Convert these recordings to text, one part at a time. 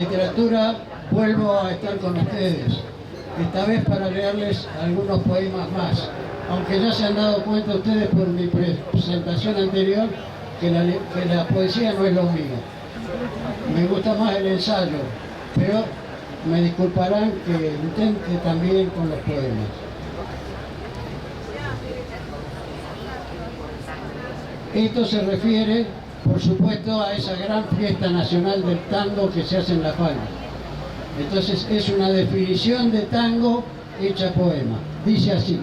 Literatura, vuelvo a estar con ustedes, esta vez para leerles algunos poemas más, aunque ya se han dado cuenta ustedes por mi presentación anterior que la poesía no es lo mío. Me gusta más el ensayo, pero me disculparán que intente también con los poemas. Esto se refiere, por supuesto, a esa gran fiesta nacional del tango que se hace en La Palma. Entonces es una definición de tango hecha poema. Dice así: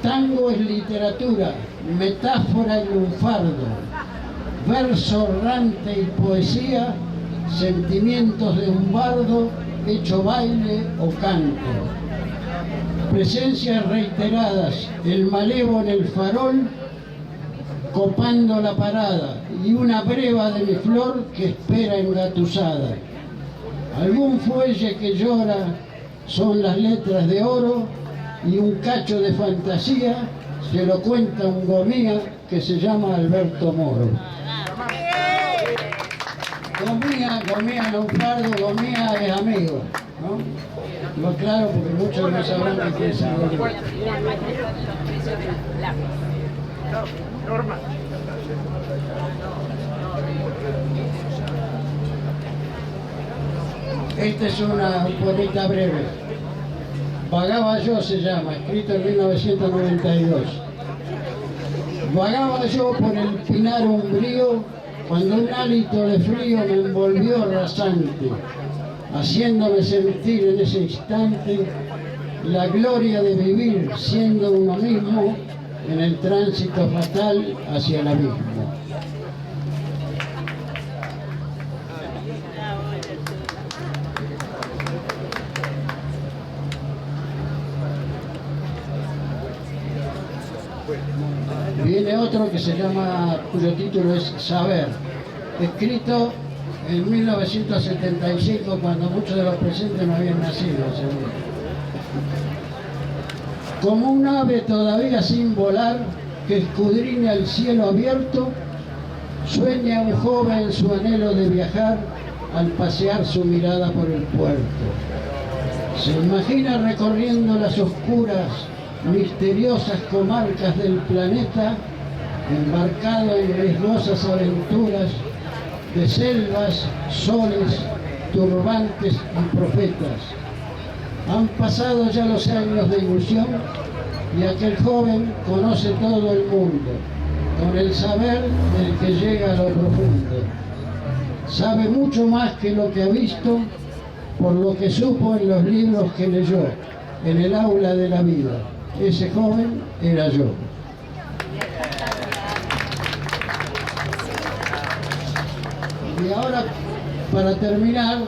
tango es literatura, metáfora y lunfardo, verso errante y poesía, sentimientos de un bardo hecho baile o canto. Presencias reiteradas, el malevo en el farol, copando la parada, y una breva de mi flor que espera engatusada. Algún fuelle que llora son las letras de oro, y un cacho de fantasía se lo cuenta un gomía que se llama Alberto Moro. Gomía lunfardo, gomía es amigo, ¿no? No, claro, porque muchos no sabrán de quién es Gomía. Esta es una poemita breve. Vagaba yo se llama, escrito en 1992. Vagaba yo por el pinar umbrío cuando un hálito de frío me envolvió rasante, haciéndome sentir en ese instante la gloria de vivir siendo uno mismo en el tránsito fatal hacia el abismo. Viene otro que se llama, cuyo título es Saber, escrito en 1975, cuando muchos de los presentes no habían nacido, seguro. Como un ave todavía sin volar, que escudriña el cielo abierto, sueña un joven su anhelo de viajar al pasear su mirada por el puerto. Se imagina recorriendo las oscuras, misteriosas comarcas del planeta, embarcado en riesgosas aventuras de selvas, soles, turbantes y profetas. Han pasado ya los años de ilusión y aquel joven conoce todo el mundo, con el saber del que llega a lo profundo. Sabe mucho más que lo que ha visto, por lo que supo en los libros que leyó, en el aula de la vida. Ese joven era yo. Y ahora, para terminar,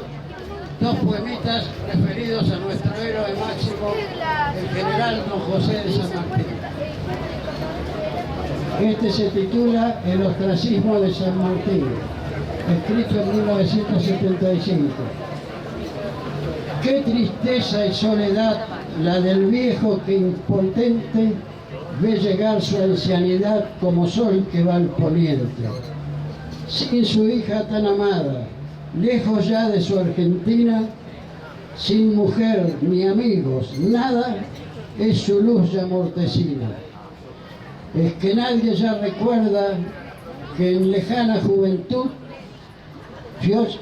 dos poemitas referidos a nuestro héroe máximo, el general don José de San Martín. Este se titula El ostracismo de San Martín, escrito en 1975. Qué tristeza y soledad la del viejo que impotente ve llegar su ancianidad como sol que va al poniente. Sin su hija tan amada, lejos ya de su Argentina, sin mujer ni amigos, nada, es su luz ya mortecina. Es que nadie ya recuerda que en lejana juventud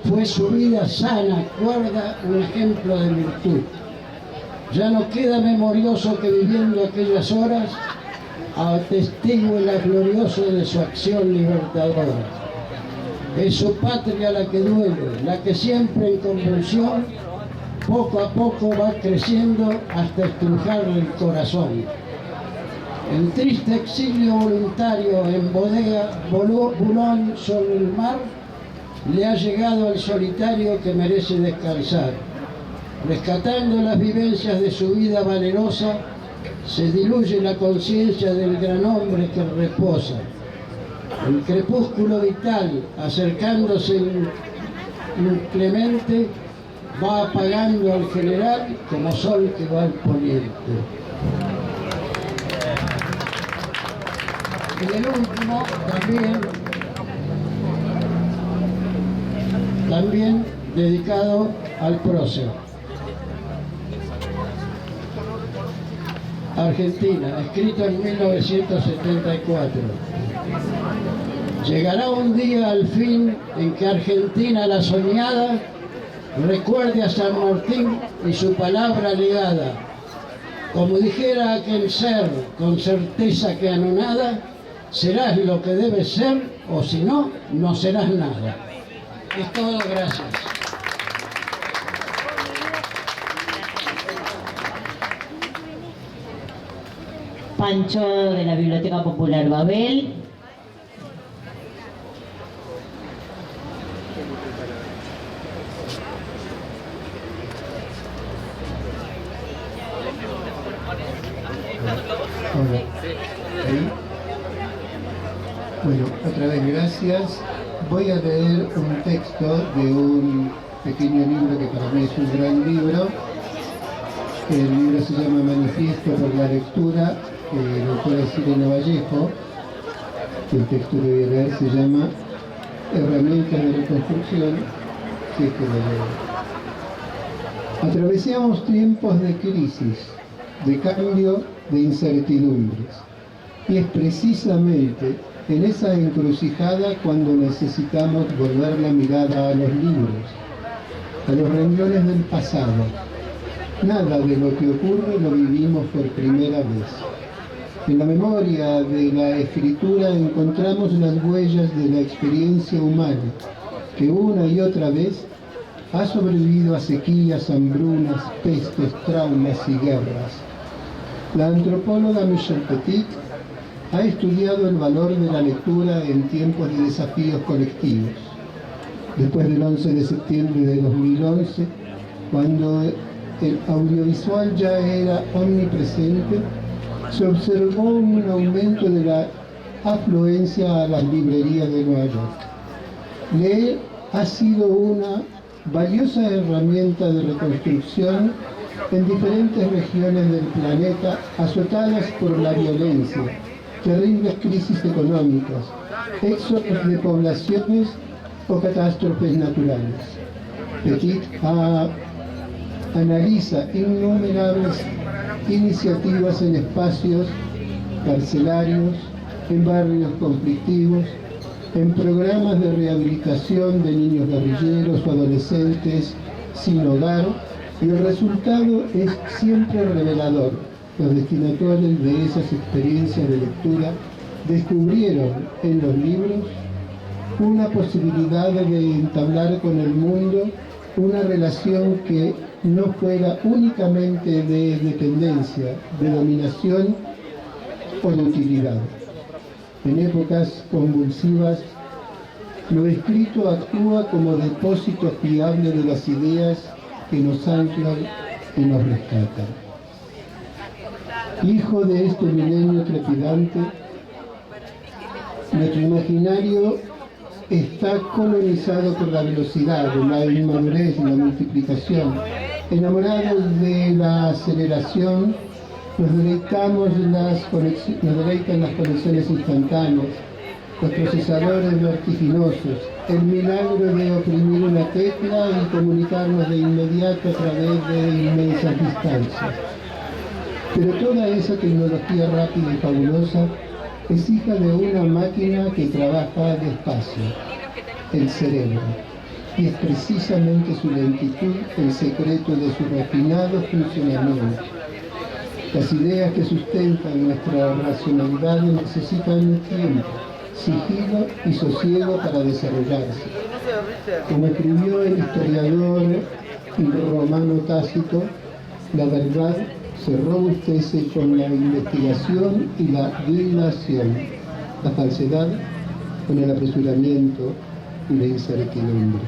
fue su vida sana, cuerda, un ejemplo de virtud. Ya no queda memorioso que viviendo aquellas horas atestigue la glorioso de su acción libertadora. Es su patria la que duele, la que siempre en convulsión, poco a poco va creciendo hasta estrujarle el corazón. En triste exilio voluntario en bodega Bulón sobre el mar, le ha llegado al solitario que merece descansar. Rescatando las vivencias de su vida valerosa, se diluye la conciencia del gran hombre que reposa. El crepúsculo vital, acercándose inclemente, va apagando al general como sol que va al poniente. Y el último, también dedicado al prócer. Argentina, escrito en 1974. Llegará un día al fin en que Argentina la soñada recuerde a San Martín y su palabra legada. Como dijera aquel ser con certeza que anonada, serás lo que debes ser o si no, no serás nada. Es todo, gracias. Pancho de la Biblioteca Popular Babel. Hola. ¿Ahí? Bueno, otra vez gracias. Voy a leer un texto de un pequeño libro que para mí es un gran libro. El libro se llama Manifiesto por la Lectura, que lo autora es Irene Vallejo. El texto que voy a leer se llama Herramientas de reconstrucción, si es que lo leo. Atravesamos tiempos de crisis, de cambio, de incertidumbres. Y es precisamente en esa encrucijada cuando necesitamos volver la mirada a los libros, a los renglones del pasado. Nada de lo que ocurre lo vivimos por primera vez. En la memoria de la escritura encontramos las huellas de la experiencia humana, que una y otra vez ha sobrevivido a sequías, hambrunas, pestes, traumas y guerras. La antropóloga Michelle Petit ha estudiado el valor de la lectura en tiempos de desafíos colectivos. Después del 11 de septiembre de 2011, cuando el audiovisual ya era omnipresente, se observó un aumento de la afluencia a las librerías de Nueva York. Leer ha sido una valiosa herramienta de reconstrucción en diferentes regiones del planeta azotadas por la violencia, terribles crisis económicas, éxodos de poblaciones o catástrofes naturales. Petit analiza innumerables iniciativas en espacios carcelarios, en barrios conflictivos, en programas de rehabilitación de niños guerrilleros o adolescentes sin hogar, y el resultado es siempre revelador. Los destinatarios de esas experiencias de lectura descubrieron en los libros una posibilidad de entablar con el mundo una relación que no fuera únicamente de dependencia, de dominación o de utilidad. En épocas convulsivas, lo escrito actúa como depósito fiable de las ideas que nos anclan y nos rescatan. Hijo de este milenio trepidante, nuestro imaginario está colonizado por la velocidad, la inmadurez y la multiplicación. Enamorados de la aceleración, nos deleitan las conexiones instantáneas, los procesadores vertiginosos, el milagro de oprimir una tecla y comunicarnos de inmediato a través de inmensas distancias. Pero toda esa tecnología rápida y fabulosa es hija de una máquina que trabaja despacio, el cerebro, y es precisamente su lentitud el secreto de su refinado funcionamiento. Las ideas que sustentan nuestra racionalidad necesitan tiempo, sigilo y sosiego para desarrollarse. Como escribió el historiador romano Tácito, la verdad se robustece con la investigación y la dilación, la falsedad con el apresuramiento y la incertidumbre.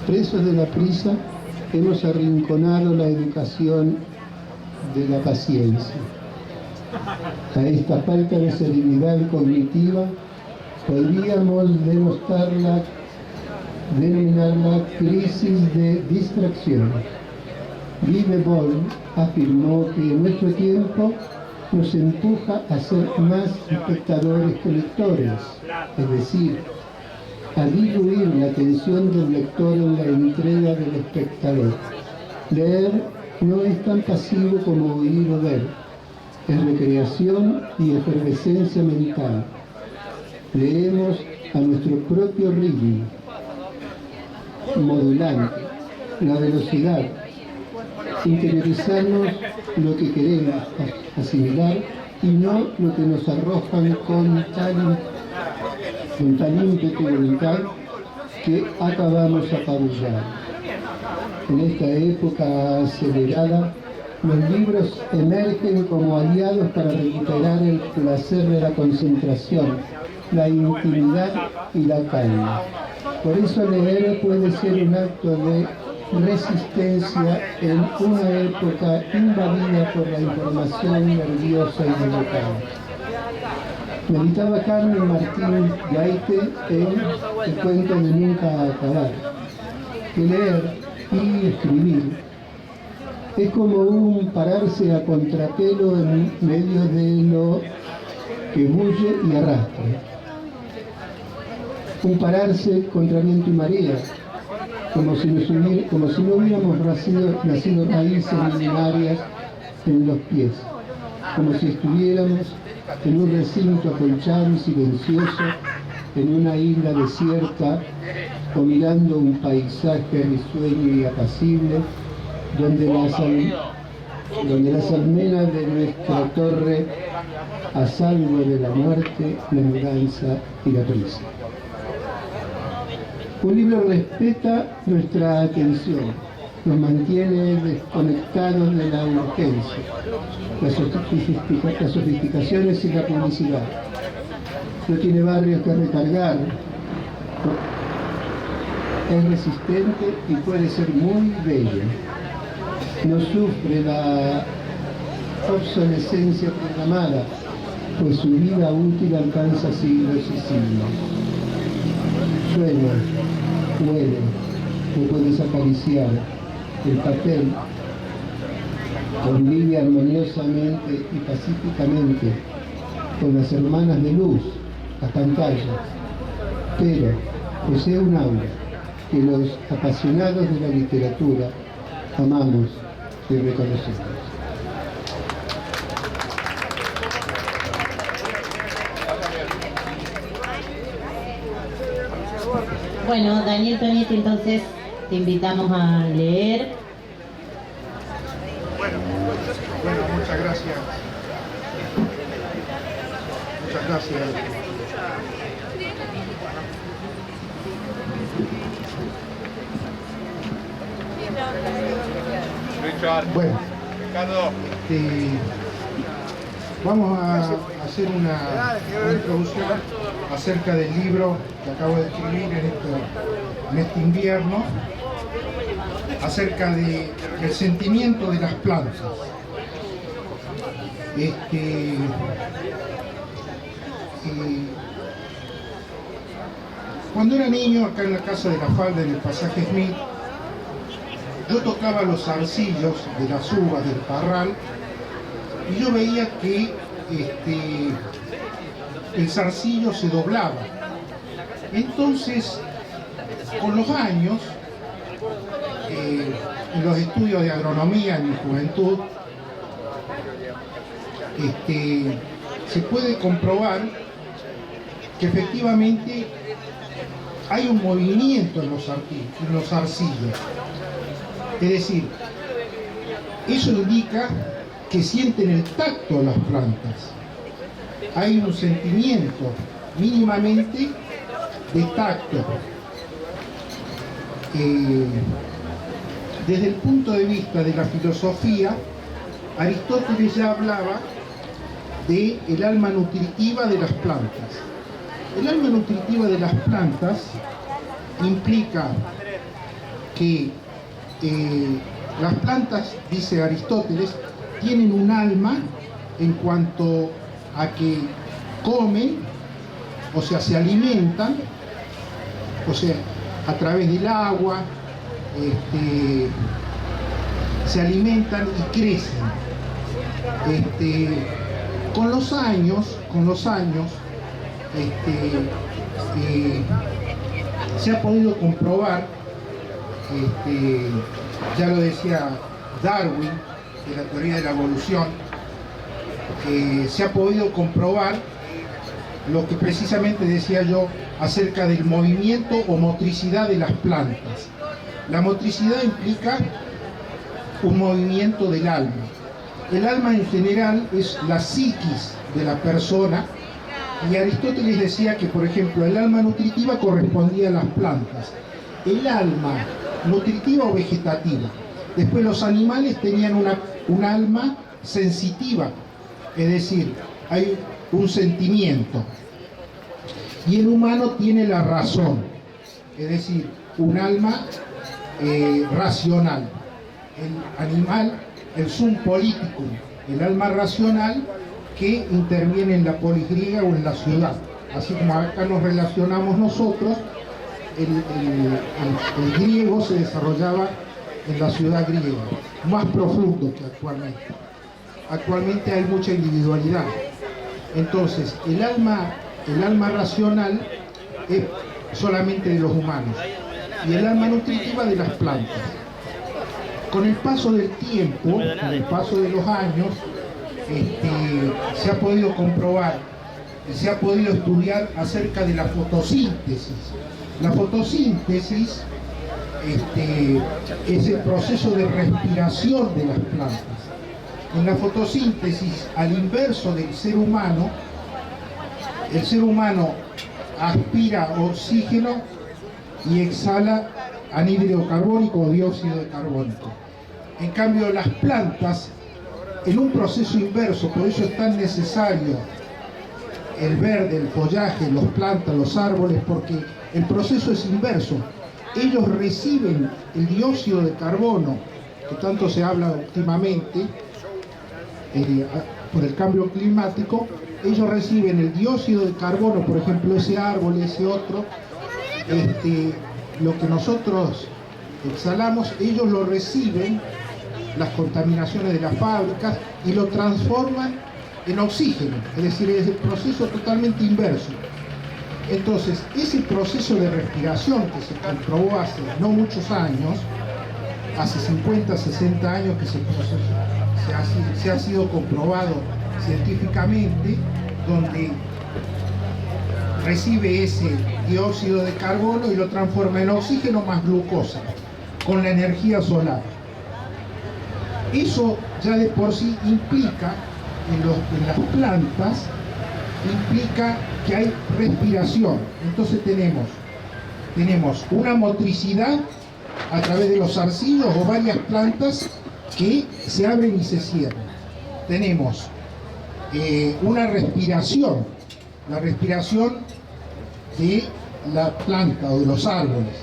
Presos de la prisa, hemos arrinconado la educación de la paciencia. A esta falta de serenidad cognitiva podríamos denominarla crisis de distracción. Liebebold afirmó que nuestro tiempo nos empuja a ser más espectadores que lectores, es decir, a diluir la atención del lector en la entrega del espectador. Leer no es tan pasivo como oír o ver, es recreación y efervescencia mental. Leemos a nuestro propio ritmo, modulante, la velocidad, interiorizarnos lo que queremos asimilar y no lo que nos arrojan con tal ímpetu y voluntad que acabamos apabullados. En esta época acelerada, los libros emergen como aliados para recuperar el placer de la concentración, la intimidad y la calma. Por eso leer puede ser un acto de resistencia en una época invadida por la información nerviosa y delicada. Meditaba Carmen Martín Gaite en El cuento de nunca acabar, que leer y escribir es como un pararse a contrapelo en medio de lo que bulle y arrastra. Un pararse contra viento y marea, como si no hubiéramos nacido raíces milenarias en los pies, como si estuviéramos en un recinto acolchado y silencioso, en una isla desierta, o mirando un paisaje risueño y apacible, donde las almenas de nuestra torre, a salvo de la muerte, la mudanza y la prisa. Un libro respeta nuestra atención, nos mantiene desconectados de la urgencia, las sofisticaciones y la publicidad. No tiene barrios que recargar, es resistente y puede ser muy bello. No sufre la obsolescencia programada, pues su vida útil alcanza siglos y siglos. Suena, huele, lo puedes acariciar. El papel convive armoniosamente y pacíficamente con las hermanas de luz, las pantallas, pero posee un aura que los apasionados de la literatura amamos y reconocemos. Bueno, Daniel Tonietti, entonces te invitamos a leer. Bueno, muchas gracias. Muchas gracias. Bueno, vamos a hacer una introducción acerca del libro que acabo de escribir en este invierno, acerca del sentimiento de las plantas. Cuando era niño, acá en la casa de la Falda, en el pasaje Smith, yo tocaba los zarcillos de las uvas del parral y yo veía que el zarcillo se doblaba. Entonces, con los años, en los estudios de agronomía en mi juventud, se puede comprobar que efectivamente hay un movimiento en los zarcillos. Es decir, eso indica que sienten el tacto de las plantas. Hay un sentimiento mínimamente de tacto. Desde el punto de vista de la filosofía, Aristóteles ya hablaba del alma nutritiva de las plantas. El alma nutritiva de las plantas implica que las plantas, dice Aristóteles, tienen un alma en cuanto a que comen, o sea, se alimentan, o sea, a través del agua, se alimentan y crecen. Con los años, se ha podido comprobar, ya lo decía Darwin, de la teoría de la evolución, se ha podido comprobar lo que precisamente decía yo acerca del movimiento o motricidad de las plantas. La motricidad implica un movimiento del alma. El alma en general es la psiquis de la persona, y Aristóteles decía que, por ejemplo, el alma nutritiva correspondía a las plantas, el alma nutritiva o vegetativa. Después los animales tenían un alma sensitiva, es decir, hay un sentimiento. Y el humano tiene la razón, es decir, un alma racional. El animal, el sum politicum, el alma racional que interviene en la polis griega o en la ciudad. Así como acá nos relacionamos nosotros, el griego se desarrollaba en la ciudad griega, más profundo que actualmente. Actualmente hay mucha individualidad. Entonces, el alma racional es solamente de los humanos y el alma nutritiva de las plantas. Con el paso del tiempo, con el paso de los años, se ha podido comprobar y se ha podido estudiar acerca de la fotosíntesis. La fotosíntesis es el proceso de respiración de las plantas. En la fotosíntesis, al inverso del ser humano, el ser humano aspira oxígeno y exhala anhídrido carbónico o dióxido de carbono. En cambio, las plantas, en un proceso inverso, por eso es tan necesario el verde, el follaje, los plantas, los árboles, porque el proceso es inverso. Ellos reciben el dióxido de carbono, que tanto se habla últimamente, por el cambio climático. Ellos reciben el dióxido de carbono, por ejemplo, ese árbol, ese otro, lo que nosotros exhalamos, ellos lo reciben, las contaminaciones de las fábricas, y lo transforman en oxígeno, es decir, es el proceso totalmente inverso. Entonces, ese proceso de respiración que se comprobó hace no muchos años, hace 50, 60 años que se ha sido comprobado científicamente, donde recibe ese dióxido de carbono y lo transforma en oxígeno más glucosa, con la energía solar. Eso ya de por sí implica, en las plantas, implica que hay respiración. Entonces tenemos una motricidad a través de los zarcillos o varias plantas que se abren y se cierran. Tenemos una respiración, la respiración de la planta o de los árboles.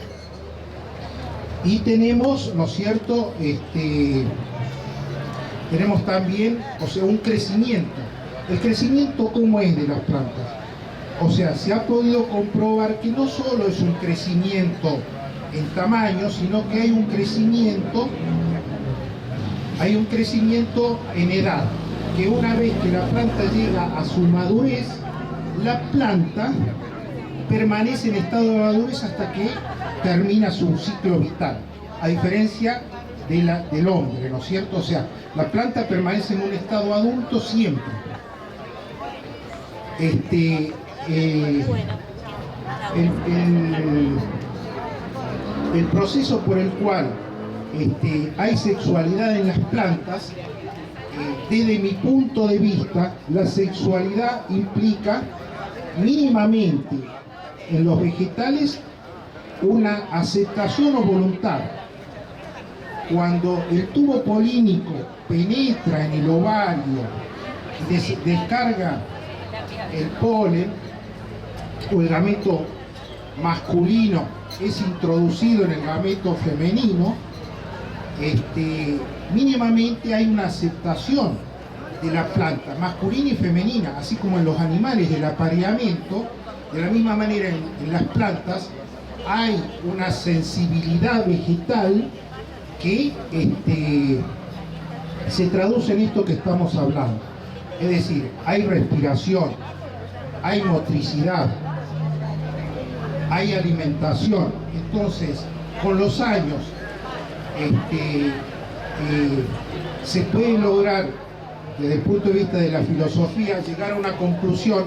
Y tenemos, ¿no es cierto?, tenemos también, o sea, un crecimiento. El crecimiento, ¿cómo es de las plantas? O sea, se ha podido comprobar que no solo es un crecimiento en tamaño, sino que hay un crecimiento en edad, que una vez que la planta llega a su madurez, la planta permanece en estado de madurez hasta que termina su ciclo vital, a diferencia del hombre, ¿no es cierto? O sea, la planta permanece en un estado adulto siempre. El proceso por el cual hay sexualidad en las plantas, desde mi punto de vista, la sexualidad implica mínimamente en los vegetales una aceptación o voluntad. Cuando el tubo polínico penetra en el ovario y descarga el polen, o el gameto masculino es introducido en el gameto femenino, mínimamente hay una aceptación de la planta masculina y femenina, así como en los animales del apareamiento. De la misma manera en las plantas hay una sensibilidad vegetal que se traduce en esto que estamos hablando. Es decir, hay respiración, hay motricidad, hay alimentación. Entonces, con los años, se puede lograr, desde el punto de vista de la filosofía, llegar a una conclusión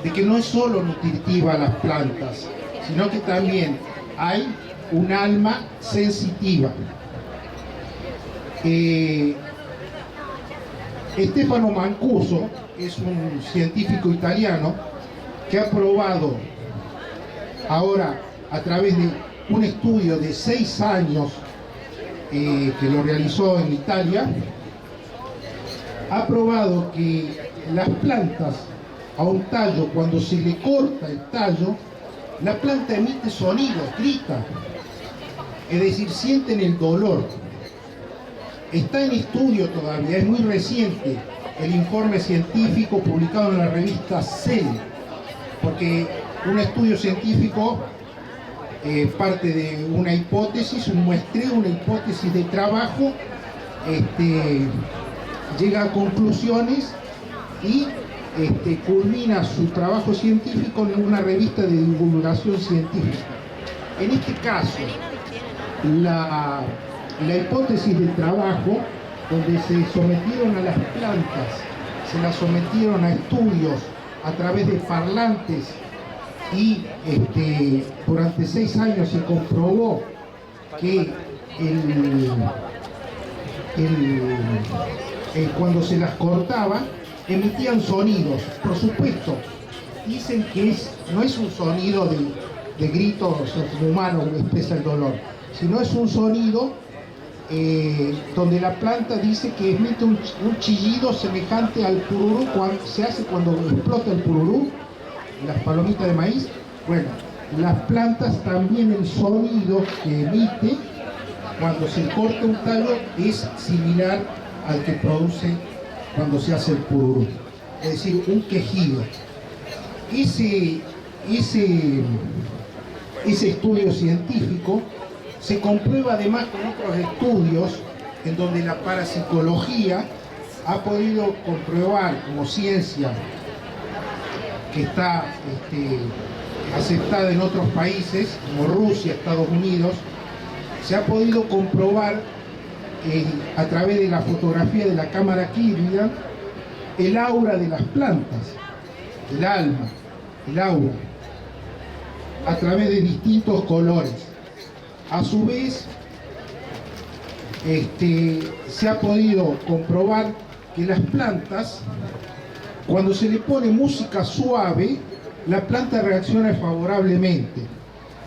de que no es solo nutritiva las plantas, sino que también hay un alma sensitiva. Stefano Mancuso es un científico italiano que ha probado ahora, a través de un estudio de 6 años que lo realizó en Italia, ha probado que las plantas a un tallo, cuando se le corta el tallo, la planta emite sonidos, grita, es decir, sienten el dolor. Está en estudio todavía, es muy reciente el informe científico publicado en la revista Cell, porque un estudio científico parte de una hipótesis, un muestreo, una hipótesis de trabajo, llega a conclusiones y culmina su trabajo científico en una revista de divulgación científica. En este caso, la hipótesis de trabajo, donde se sometieron a las plantas, se las sometieron a estudios a través de parlantes y durante 6 años se comprobó que cuando se las cortaba emitían sonidos. Por supuesto, dicen que no es un sonido de gritos humanos que expresa el dolor, sino es un sonido donde la planta dice que emite un chillido semejante al pururú, se hace cuando explota el pururú, las palomitas de maíz. Bueno, las plantas también, el sonido que emite cuando se corta un tallo es similar al que produce cuando se hace el pururú, es decir, un quejido. Ese estudio científico se comprueba además con otros estudios en donde la parapsicología ha podido comprobar como ciencia que está aceptada en otros países como Rusia, Estados Unidos. Se ha podido comprobar a través de la fotografía de la cámara Kirlian el aura de las plantas, el alma, el aura, a través de distintos colores. A su vez, se ha podido comprobar que las plantas, cuando se le pone música suave, la planta reacciona favorablemente.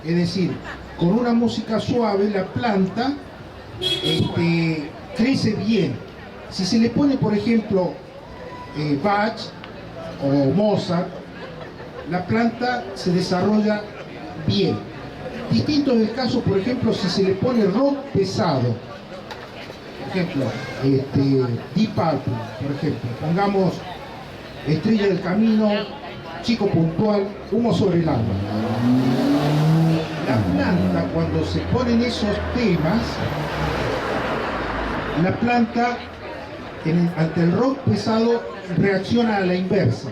Es decir, con una música suave la planta crece bien. Si se le pone, por ejemplo, Bach o Mozart, la planta se desarrolla bien. Distinto es el caso, por ejemplo, si se le pone rock pesado. Por ejemplo, Deep Purple, por ejemplo. Pongamos Estrella del Camino, Chico Puntual, Humo sobre el Agua. La planta, cuando se ponen esos temas, la planta ante el rock pesado reacciona a la inversa.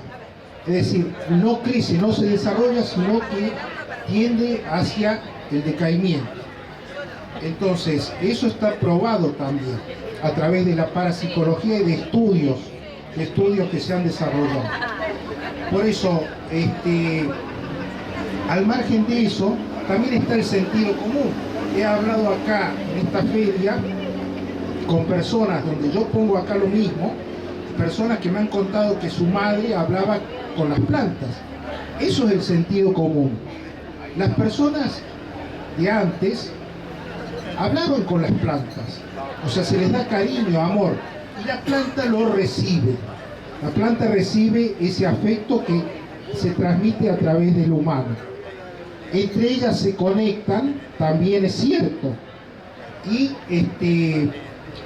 Es decir, no crece, no se desarrolla, sino que tiende hacia el decaimiento. Entonces, eso está probado también a través de la parapsicología y de estudios que se han desarrollado. Por eso, al margen de eso, también está el sentido común. He hablado acá en esta feria con personas donde yo pongo acá lo mismo, personas que me han contado que su madre hablaba con las plantas. Eso es el sentido común. Las personas de antes hablaban con las plantas, o sea, se les da cariño, amor, y la planta lo recibe. La planta recibe ese afecto que se transmite a través del humano. Entre ellas se conectan, también es cierto, y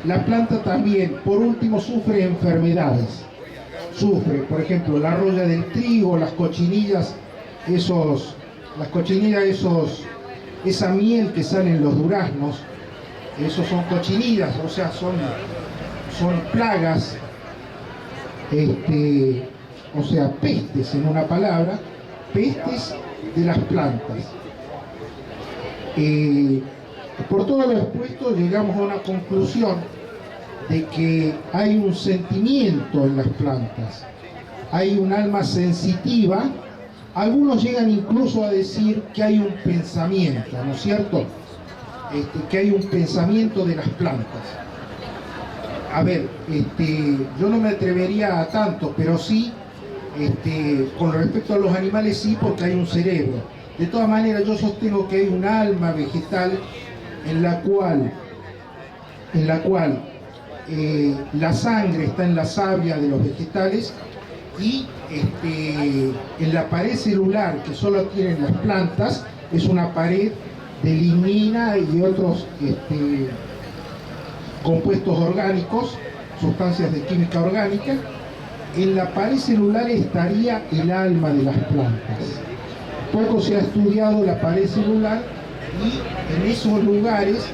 la planta también, por último, sufre enfermedades. Sufre, por ejemplo, la roya del trigo, las cochinillas, esa miel que sale en los duraznos, esos son cochinillas, o sea, son plagas, o sea, pestes en una palabra, pestes de las plantas. Por todo lo expuesto llegamos a una conclusión de que hay un sentimiento en las plantas, hay un alma sensitiva. Algunos llegan incluso a decir que hay un pensamiento, ¿no es cierto? Que hay un pensamiento de las plantas. A ver, yo no me atrevería a tanto, pero sí, con respecto a los animales sí, porque hay un cerebro. De todas maneras, yo sostengo que hay un alma vegetal en la cual la sangre está en la savia de los vegetales y en la pared celular que solo tienen las plantas es una pared de lignina y otros compuestos orgánicos, sustancias de química orgánica. En la pared celular estaría el alma de las plantas. Poco se ha estudiado la pared celular y en esos lugares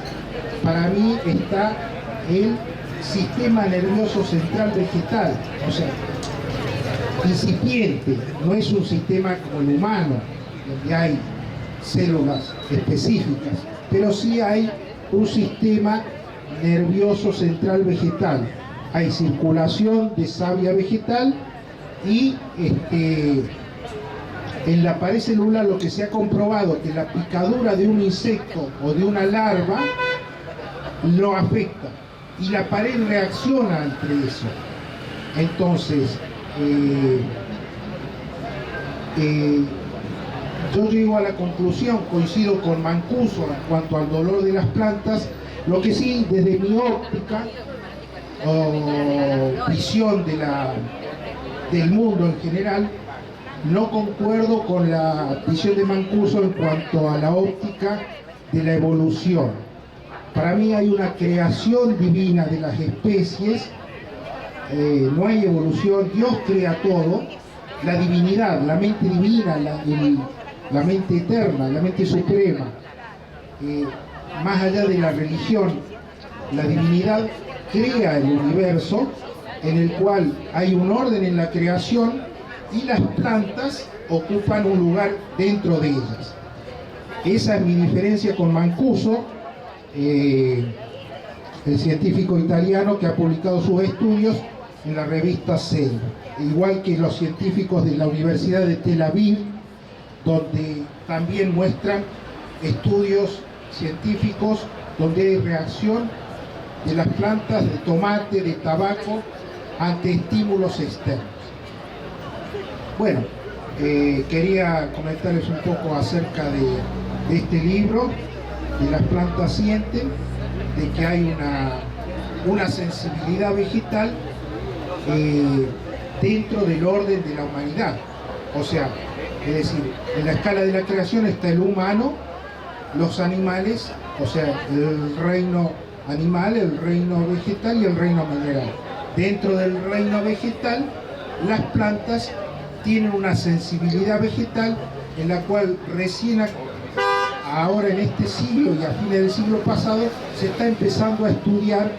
para mí está el sistema nervioso central vegetal, o sea, incipiente, no es un sistema como el humano, donde hay células específicas, pero sí hay un sistema nervioso central vegetal. Hay circulación de savia vegetal y en la pared celular lo que se ha comprobado que la picadura de un insecto o de una larva lo afecta y la pared reacciona ante eso. Entonces, yo llego a la conclusión, coincido con Mancuso en cuanto al dolor de las plantas. Lo que sí, desde mi óptica o visión del mundo en general, no concuerdo con la visión de Mancuso en cuanto a la óptica de la evolución. Para mí hay una creación divina de las especies, no hay evolución, Dios crea todo, la divinidad, la mente divina, la mente eterna, la mente suprema, más allá de la religión, la divinidad crea el universo en el cual hay un orden en la creación y las plantas ocupan un lugar dentro de ellas. Esa es mi diferencia con Mancuso, el científico italiano que ha publicado sus estudios en la revista Cell, igual que los científicos de la Universidad de Tel Aviv, donde también muestran estudios científicos donde hay reacción de las plantas de tomate, de tabaco, ante estímulos externos. Bueno, quería comentarles un poco acerca de este libro, de las plantas sienten, de que hay una sensibilidad vegetal dentro del orden de la humanidad. O sea, es decir, en la escala de la creación está el humano, los animales, o sea, el reino animal, el reino vegetal y el reino mineral. Dentro del reino vegetal, las plantas tienen una sensibilidad vegetal en la cual recién ahora en este siglo y a fines del siglo pasado se está empezando a estudiar